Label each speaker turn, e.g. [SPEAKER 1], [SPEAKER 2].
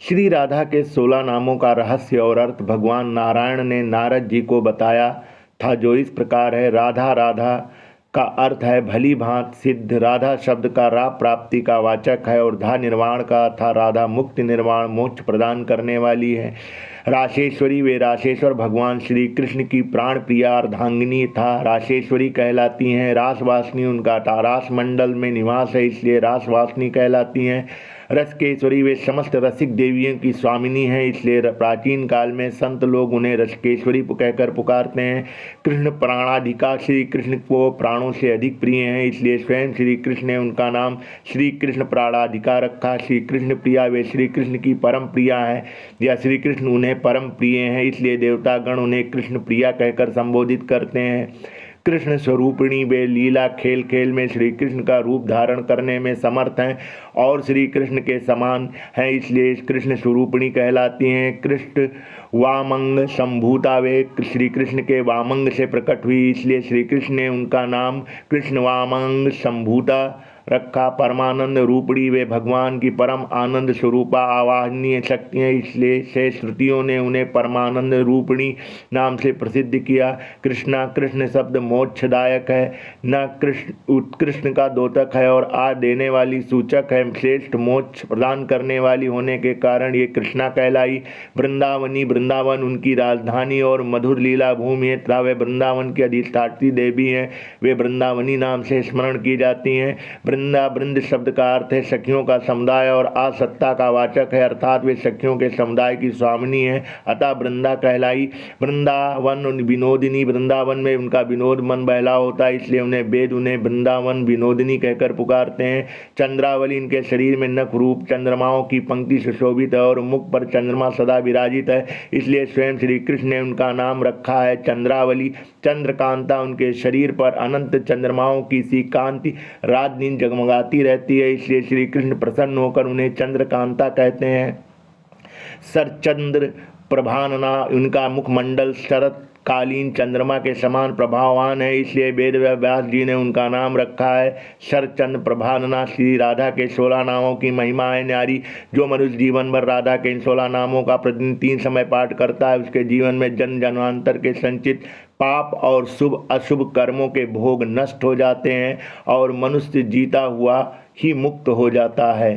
[SPEAKER 1] श्री राधा के 16 नामों का रहस्य और अर्थ भगवान नारायण ने नारद जी को बताया था, जो इस प्रकार है। राधा राधा का अर्थ है भली भांत सिद्ध। राधा शब्द का रा प्राप्ति का वाचक है और धा निर्वाण का था। राधा मुक्ति निर्वाण मोक्ष प्रदान करने वाली है। राशेश्वरी, वे राशेश्वर भगवान श्री कृष्ण की प्राण प्रिया अर्धांगिनी था राशेश्वरी कहलाती हैं। रासवासिनी उनका रास मंडल में निवास है, इसलिए रासवासिनी कहलाती हैं। रसकेश्वरी, वे समस्त रसिक देवियों की स्वामिनी हैं, इसलिए प्राचीन काल में संत लोग उन्हें रसकेश्वरी कहकर पुकारते हैं। कृष्ण प्राणाधिका, श्री कृष्ण को प्राणों से अधिक प्रिय हैं, इसलिए स्वयं श्री कृष्ण ने उनका नाम श्री कृष्ण प्राणाधिका रखा। श्री कृष्ण प्रिया, वे श्री कृष्ण की परम प्रिया है या श्री कृष्ण उन्हें परम प्रिय हैं, इसलिए देवतागण उन्हें कृष्ण प्रिया कहकर संबोधित करते हैं। कृष्ण स्वरूपिणी, वे लीला खेल खेल में श्री कृष्ण का रूप धारण करने में समर्थ हैं और श्री कृष्ण के समान हैं, इसलिए कृष्ण स्वरूपिणी कहलाती हैं। कृष्ण वामंग संभूता, वे श्री कृष्ण के वामंग से प्रकट हुई, इसलिए श्री कृष्ण ने उनका नाम कृष्ण वामंग संभूता रखा। परमानंद रूपड़ी, वे भगवान की परम आनंद स्वरूपा आवाहनीय शक्ति हैं, इसलिए से श्रुतियों ने उन्हें परमानंद रूपिणी नाम से प्रसिद्ध किया। कृष्णा, कृष्ण शब्द मोक्षदायक है, न कृष्ण उत्कृष्ण का द्योतक है और आ देने वाली सूचक है। श्रेष्ठ मोक्ष प्रदान करने वाली होने के कारण ये कृष्णा कहलाई। वृंदावनी, वृंदावन उनकी राजधानी और मधुर लीला भूमि है तथा वे वृंदावन की अधिष्ठात्री देवी हैं, वे वृंदावनी नाम से स्मरण की जाती हैं। वृंदा, वृंद शब्द का अर्थ है सखियों का समुदाय और आसत्ता का वाचक है, अर्थात वे सखियों के समुदाय की स्वामिनी है, अतः वृंदा कहलाई। वृंदावन विनोदिनी, वृंदावन में उनका विनोद मन बहला होता है, इसलिए उन्हें वेद उन्हें वृंदावन विनोदिनी कहकर पुकारते हैं। चंद्रावली, इनके शरीर में नख रूप चंद्रमाओं की पंक्ति सुशोभित है और मुख पर चंद्रमा सदा विराजित है, इसलिए स्वयं श्री कृष्ण ने उनका नाम रखा है चंद्रावली। चंद्रकांता, उनके शरीर पर अनंत चंद्रमाओं की सी कांति रात दिन जगमगाती रहती है, इसलिए श्री कृष्ण प्रसन्न होकर उन्हें चंद्रकांता कहते हैं। सरचंद्र प्रभानना, उनका मुखमंडल शरत कालीन चंद्रमा के समान प्रभावान है, इसलिए वेद व्यास जी ने उनका नाम रखा है शरचंद्र प्रभानना। श्री राधा के 16 नामों की महिमा है न्यारी। जो मनुष्य जीवन भर राधा के इन 16 नामों का प्रतिदिन 3 समय पाठ करता है, उसके जीवन में जन्म जन्मांतर के संचित पाप और शुभ अशुभ कर्मों के भोग नष्ट हो जाते हैं और मनुष्य जीता हुआ ही मुक्त हो जाता है।